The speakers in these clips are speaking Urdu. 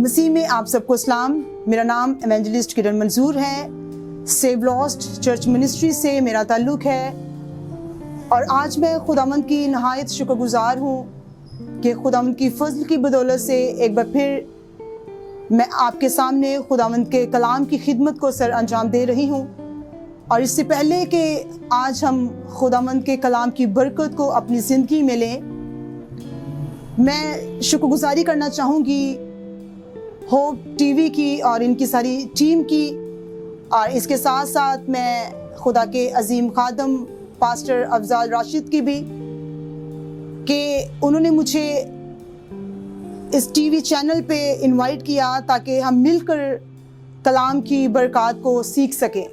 مسیح میں آپ سب کو اسلام. میرا نام ایونجلسٹ کرن منظور ہے. سیو لاسٹ چرچ منسٹری سے میرا تعلق ہے اور آج میں خداوند کی نہایت شکر گزار ہوں کہ خداوند کی فضل کی بدولت سے ایک بار پھر میں آپ کے سامنے خداوند کے کلام کی خدمت کو سر انجام دے رہی ہوں. اور اس سے پہلے کہ آج ہم خداوند کے کلام کی برکت کو اپنی زندگی میں لیں، میں شکر گزاری کرنا چاہوں گی ہوپ ٹی وی کی اور ان کی ساری ٹیم کی، اور اس کے ساتھ ساتھ میں خدا کے عظیم خادم پاسٹر افضال راشد کی بھی، کہ انہوں نے مجھے اس ٹی وی چینل پہ انوائٹ کیا تاکہ ہم مل کر کلام کی برکات کو سیکھ سکیں.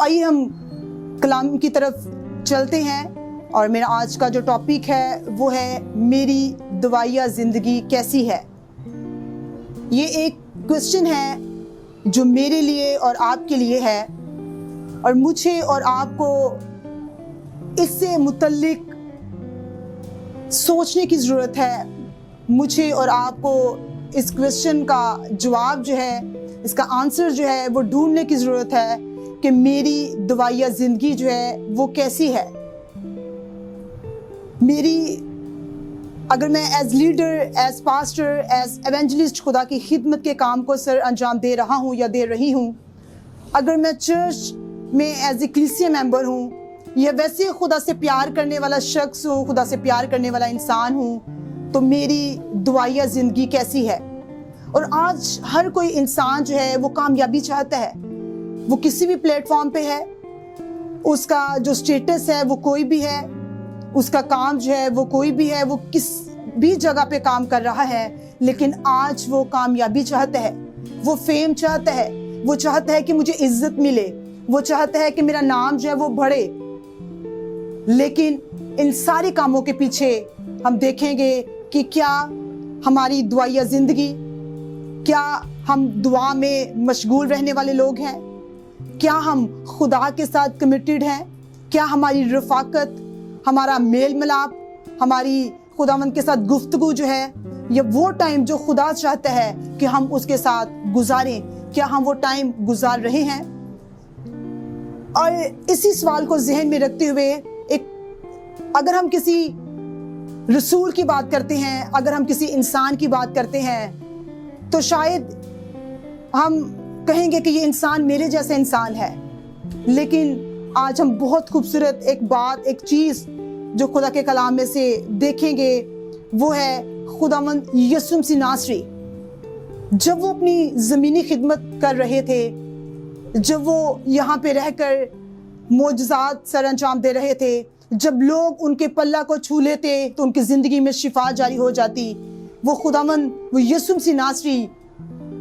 آئیے ہم کلام کی طرف چلتے ہیں. اور میرا آج کا جو ٹاپک ہے وہ ہے میری دعائیہ زندگی کیسی ہے. یہ ایک کوسچن ہے جو میرے لیے اور آپ کے لیے ہے، اور مجھے اور آپ کو اس سے متعلق سوچنے کی ضرورت ہے. مجھے اور آپ کو اس کوسچن کا جواب جو ہے، اس کا آنسر جو ہے وہ ڈھونڈنے کی ضرورت ہے کہ میری دعائیہ زندگی جو ہے وہ کیسی ہے. اگر میں as leader, as pastor, as evangelist خدا کی خدمت کے کام کو سر انجام دے رہا ہوں یا دے رہی ہوں، اگر میں چرچ میں ایز اے کلیسیا ممبر ہوں یا ویسے خدا سے پیار کرنے والا شخص ہوں، خدا سے پیار کرنے والا انسان ہوں، تو میری دعائیہ زندگی کیسی ہے. اور آج ہر کوئی انسان جو ہے وہ کامیابی چاہتا ہے. وہ کسی بھی پلیٹ فارم پہ ہے، اس کا جو سٹیٹس ہے وہ کوئی بھی ہے، اس کا کام جو ہے وہ کوئی بھی ہے، وہ کس بھی جگہ پہ کام کر رہا ہے، لیکن آج وہ کامیابی چاہتا ہے، وہ فیم چاہتا ہے، وہ چاہتا ہے کہ مجھے عزت ملے، وہ چاہتا ہے کہ میرا نام جو ہے وہ بڑھے. لیکن ان سارے کاموں کے پیچھے ہم دیکھیں گے کہ کیا ہماری دعائیہ زندگی، کیا ہم دعا میں مشغول رہنے والے لوگ ہیں، کیا ہم خدا کے ساتھ کمیٹڈ ہیں، کیا ہماری رفاقت، ہمارا میل ملاپ، ہماری خداوند کے ساتھ گفتگو جو ہے، یا وہ ٹائم جو خدا چاہتا ہے کہ ہم اس کے ساتھ گزاریں، کیا ہم وہ ٹائم گزار رہے ہیں. اور اسی سوال کو ذہن میں رکھتے ہوئے اگر ہم کسی رسول کی بات کرتے ہیں، اگر ہم کسی انسان کی بات کرتے ہیں، تو شاید ہم کہیں گے کہ یہ انسان میرے جیسا انسان ہے. لیکن آج ہم بہت خوبصورت ایک بات، ایک چیز جو خدا کے کلام میں سے دیکھیں گے، وہ ہے خداوند یسوع مسیح ناصری. جب وہ اپنی زمینی خدمت کر رہے تھے، جب وہ یہاں پہ رہ کر معجزات سر انجام دے رہے تھے، جب لوگ ان کے پلہ کو چھو لیتے تو ان کی زندگی میں شفا جاری ہو جاتی، وہ خداوند، وہ یسوع مسیح ناصری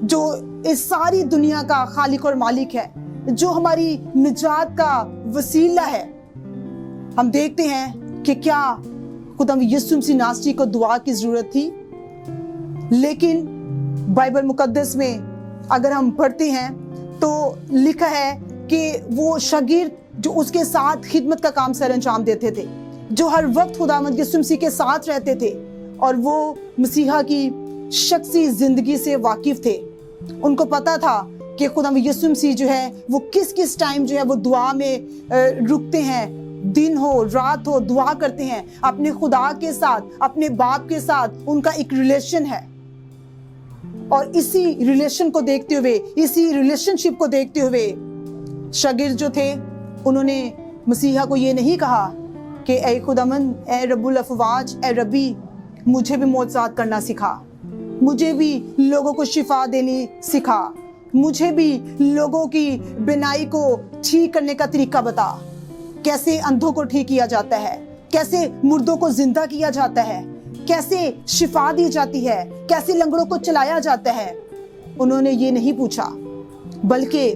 جو اس ساری دنیا کا خالق اور مالک ہے، جو ہماری نجات کا وسیلہ ہے، ہم دیکھتے ہیں کہ کیا خداوند یسوع مسیح ناصری کو دعا کی ضرورت تھی. لیکن بائبل مقدس میں اگر ہم پڑھتے ہیں تو لکھا ہے کہ وہ شاگرد جو اس کے ساتھ خدمت کا کام سر انجام دیتے تھے، جو ہر وقت خداوند یسوع مسیح کے ساتھ رہتے تھے اور وہ مسیحا کی شخصی زندگی سے واقف تھے، ان کو پتا تھا کہ خداوند یسوع مسیح جو ہے وہ کس ٹائم جو ہے وہ دعا میں رکتے ہیں، دن ہو رات ہو دعا کرتے ہیں اپنے خدا کے ساتھ، اپنے باپ کے ساتھ. ان کا ایک ریلیشن ہے، اور اسی ریلیشن کو دیکھتے ہوئے، اسی ریلیشن شپ کو دیکھتے ہوئے شاگرد جو تھے، انہوں نے مسیحا کو یہ نہیں کہا کہ اے خداوند، اے رب الافواج، اے ربی، مجھے بھی معجزات کرنا سکھا، مجھے بھی لوگوں کو شفا دینی سکھا، مجھے بھی لوگوں کی بینائی کو ٹھیک کرنے کا طریقہ بتا، کیسے اندھوں کو ٹھیک کیا جاتا ہے، کیسے مردوں کو زندہ کیا جاتا ہے، کیسے شفا دی جاتی ہے، کیسے لنگڑوں کو چلایا جاتا ہے. انہوں نے یہ نہیں پوچھا، بلکہ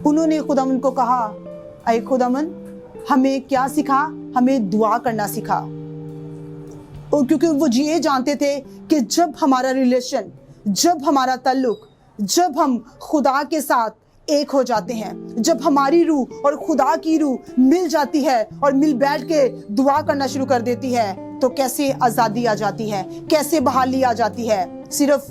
انہوں نے خداوند کو کہا، اے خداوند، ہمیں کیا سکھا؟ ہمیں دعا کرنا سکھا. کیونکہ وہ یہ جانتے تھے کہ جب ہمارا ریلیشن، جب ہمارا تعلق، جب ہم خدا کے ساتھ ایک ہو جاتے ہیں، جب ہماری روح اور خدا کی روح مل جاتی ہے اور مل بیٹھ کے دعا کرنا شروع کر دیتی ہے، تو کیسے آزادی آ جاتی ہے، کیسے بحالی آ جاتی ہے. صرف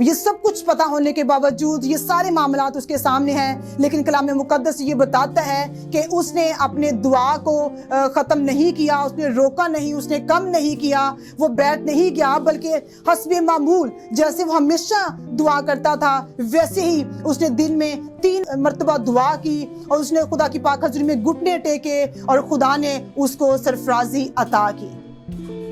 یہ سب کچھ پتا ہونے کے باوجود یہ سارے معاملات اس کے سامنے ہیں، لیکن کلام مقدس یہ بتاتا ہے کہ اس نے اپنے دعا کو ختم نہیں کیا، اس نے روکا نہیں، اس نے کم نہیں کیا، وہ بیٹھ نہیں گیا، بلکہ حسب معمول جیسے وہ ہمیشہ دعا کرتا تھا ویسے ہی اس نے دن میں 3 مرتبہ دعا کی، اور اس نے خدا کی پاک حضوری میں گھٹنے ٹیکے، اور خدا نے اس کو سرفرازی عطا کی۔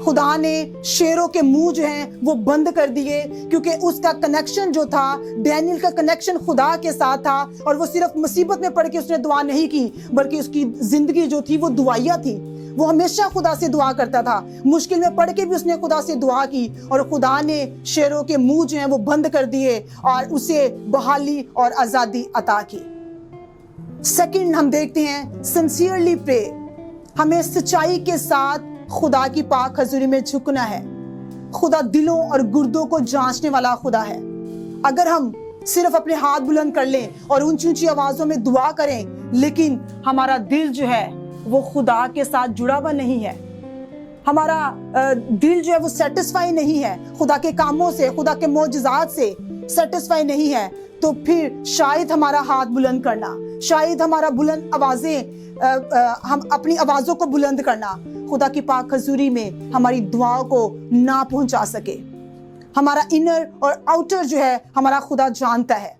خدا نے شیروں کے منہ جو ہیں وہ بند کر دیے، کیونکہ اس کا کنیکشن جو تھا، ڈینیل کا کنیکشن خدا کے ساتھ تھا، اور وہ صرف مصیبت میں پڑ کے اس نے دعا نہیں کی، بلکہ اس کی زندگی جو تھی وہ دعائیہ تھی۔ وہ ہمیشہ خدا سے دعا کرتا تھا، مشکل میں پڑ کے بھی اس نے خدا سے دعا کی، اور خدا نے شیروں کے منہ جو ہیں وہ بند کر دیے اور اسے بحالی اور آزادی عطا کی۔ سیکنڈ ہم دیکھتے ہیں سنسیئرلی پرے، ہمیں سچائی کے ساتھ خدا کی پاک حضوری میں جھکنا ہے۔ خدا دلوں اور گردوں کو جانچنے والا خدا ہے۔ اگر ہم صرف اپنے ہاتھ بلند کر لیں اور اونچی اونچی آوازوں میں دعا کریں، لیکن ہمارا دل جو ہے وہ خدا کے ساتھ جڑا ہوا نہیں ہے، ہمارا دل جو ہے وہ سیٹسفائی نہیں ہے، خدا کے کاموں سے، خدا کے معجزات سے سیٹسفائی نہیں ہے، تو پھر شاید ہمارا ہاتھ بلند کرنا، شاید ہمارا بلند آوازیں، ہم اپنی آوازوں کو بلند کرنا خدا کی پاک حضوری میں ہماری دعاؤں کو نہ پہنچا سکے۔ ہمارا انر اور آؤٹر جو ہے ہمارا خدا جانتا ہے۔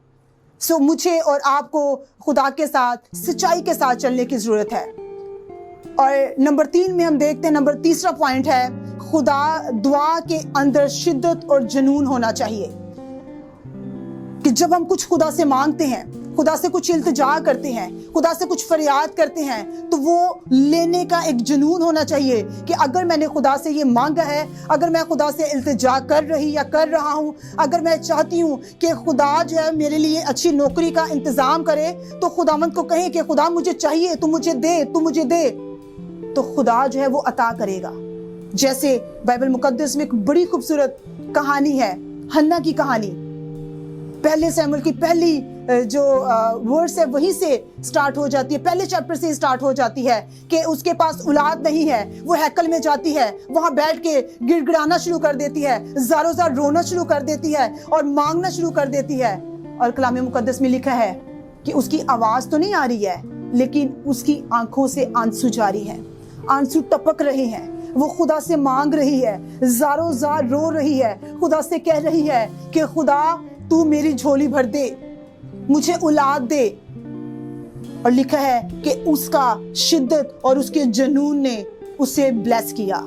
سو مجھے اور آپ کو خدا کے ساتھ سچائی کے ساتھ چلنے کی ضرورت ہے۔ اور نمبر 3 میں ہم دیکھتے ہیں، تیسرا پوائنٹ ہے، خدا دعا کے اندر شدت اور جنون ہونا چاہیے۔ کہ جب ہم کچھ خدا سے مانگتے ہیں، خدا سے کچھ التجا کرتے ہیں، خدا سے کچھ فریاد کرتے ہیں، تو وہ لینے کا ایک جنون ہونا چاہیے کہ اگر میں نے خدا سے یہ مانگا ہے، اگر میں خدا سے التجا کر رہی یا کر رہا ہوں، اگر میں چاہتی ہوں کہ خدا جو ہے میرے لیے اچھی نوکری کا انتظام کرے، تو خداوند کو کہیں کہ خدا مجھے چاہیے، تو مجھے دے، تو مجھے دے، تو خدا جو ہے وہ عطا کرے گا۔ جیسے بائبل مقدس میں ایک بڑی خوبصورت کہانی ہے، ہنا کی کہانی، پہلے سیموئیل کی پہلی جو ورس ہے وہیں سے سٹارٹ ہو جاتی ہے، پہلے چیپٹر سے سٹارٹ ہو جاتی ہے کہ اس کے پاس اولاد نہیں ہے، وہ ہیکل میں جاتی ہے، وہاں بیٹھ کے گڑ گڑانا شروع کر دیتی ہے، زاروں زار رونا شروع کر دیتی ہے اور مانگنا شروع کر دیتی ہے، اور کلام مقدس میں لکھا ہے کہ اس کی آواز تو نہیں آ رہی ہے، لیکن اس کی آنکھوں سے آنسو جاری ہیں، آنسو ٹپک رہے ہیں، وہ خدا سے مانگ رہی ہے، زاروں زار رو رہی ہے، خدا سے کہہ رہی ہے کہ خدا تو میری جھولی بھر دے، مجھے اولاد دے۔ اور لکھا ہے کہ اس کا شدت اور اس کے جنون نے اسے بلیس کیا،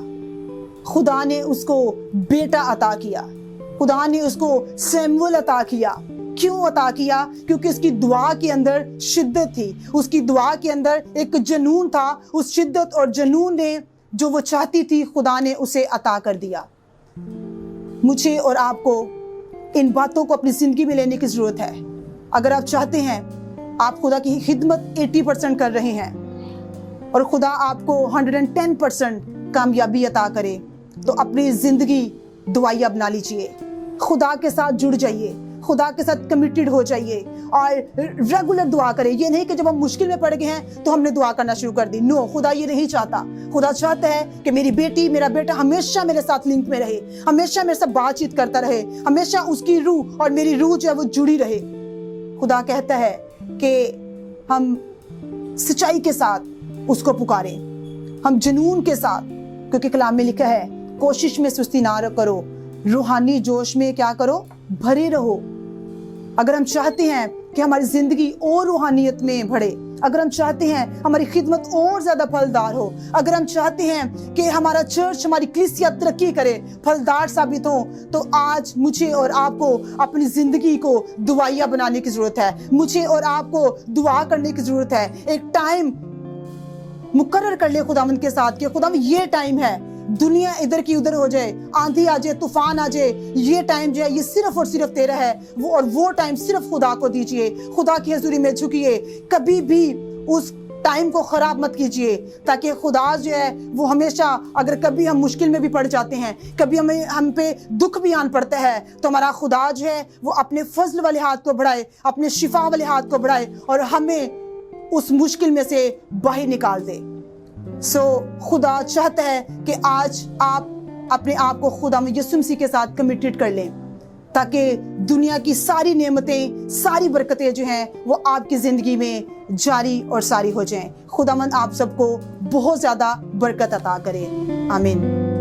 خدا نے اس کو بیٹا عطا کیا، خدا نے اس کو سیموئیل عطا کیا۔ کیوں عطا کیا؟ کیونکہ اس کی دعا کے اندر شدت تھی، اس کی دعا کے اندر ایک جنون تھا، اس شدت اور جنون نے جو وہ چاہتی تھی خدا نے اسے عطا کر دیا۔ مجھے اور آپ کو ان باتوں کو اپنی زندگی میں لینے کی ضرورت ہے۔ اگر آپ چاہتے ہیں آپ خدا کی خدمت 80% کر رہے ہیں اور خدا آپ کو 110% کامیابی عطا کرے، تو اپنی زندگی دعائیہ بنا لیجئے، خدا کے ساتھ جڑ جائیے، خدا کے ساتھ کمیٹڈ ہو جائیے اور ریگولر دعا کریں۔ یہ نہیں کہ جب ہم مشکل میں پڑ گئے ہیں تو ہم نے دعا کرنا شروع کر دی، نو، خدا یہ نہیں چاہتا۔ خدا چاہتا ہے کہ میری بیٹی، میرا بیٹا ہمیشہ میرے ساتھ لنک میں رہے، ہمیشہ میرے ساتھ بات چیت کرتا رہے، ہمیشہ اس کی روح اور میری روح جو ہے وہ جڑی رہے۔ خدا کہتا ہے کہ ہم سچائی کے ساتھ اس کو پکاریں، ہم جنون کے ساتھ، کیونکہ کلام میں لکھا ہے کوشش میں سستی نہ کرو، روحانی جوش میں کیا کرو؟ بھرے رہو۔ اگر ہم چاہتے ہیں کہ ہماری زندگی اور روحانیت میں بڑھے، اگر ہم چاہتے ہیں ہماری خدمت اور زیادہ پھلدار ہو، اگر ہم چاہتے ہیں کہ ہمارا چرچ، ہماری کلیسیا ترقی کرے، پھلدار ثابت ہو، تو آج مجھے اور آپ کو اپنی زندگی کو دعائیہ بنانے کی ضرورت ہے، مجھے اور آپ کو دعا کرنے کی ضرورت ہے۔ ایک ٹائم مقرر کر لے خداوند کے ساتھ کہ خداوند یہ ٹائم ہے، دنیا ادھر کی ادھر ہو جائے، آندھی آ جائے، طوفان آ جائے، یہ ٹائم جو ہے یہ صرف اور صرف تیرا ہے، وہ ٹائم صرف خدا کو دیجئے، خدا کی حضوری میں جھکیے، کبھی بھی اس ٹائم کو خراب مت کیجئے، تاکہ خدا جو ہے وہ ہمیشہ، اگر کبھی ہم مشکل میں بھی پڑ جاتے ہیں، کبھی ہم پہ دکھ بھی آن پڑتا ہے، تو ہمارا خدا جو ہے وہ اپنے فضل والے ہاتھ کو بڑھائے، اپنے شفا والے ہاتھ کو بڑھائے اور ہمیں اس مشکل میں سے باہر نکال دے۔ خدا چاہتا ہے کہ آج آپ اپنے آپ کو خدا میں یسوع مسیح کے ساتھ کمیٹڈ کر لیں، تاکہ دنیا کی ساری نعمتیں، ساری برکتیں جو ہیں وہ آپ کی زندگی میں جاری اور ساری ہو جائیں۔ خداوند آپ سب کو بہت زیادہ برکت عطا کرے، آمین۔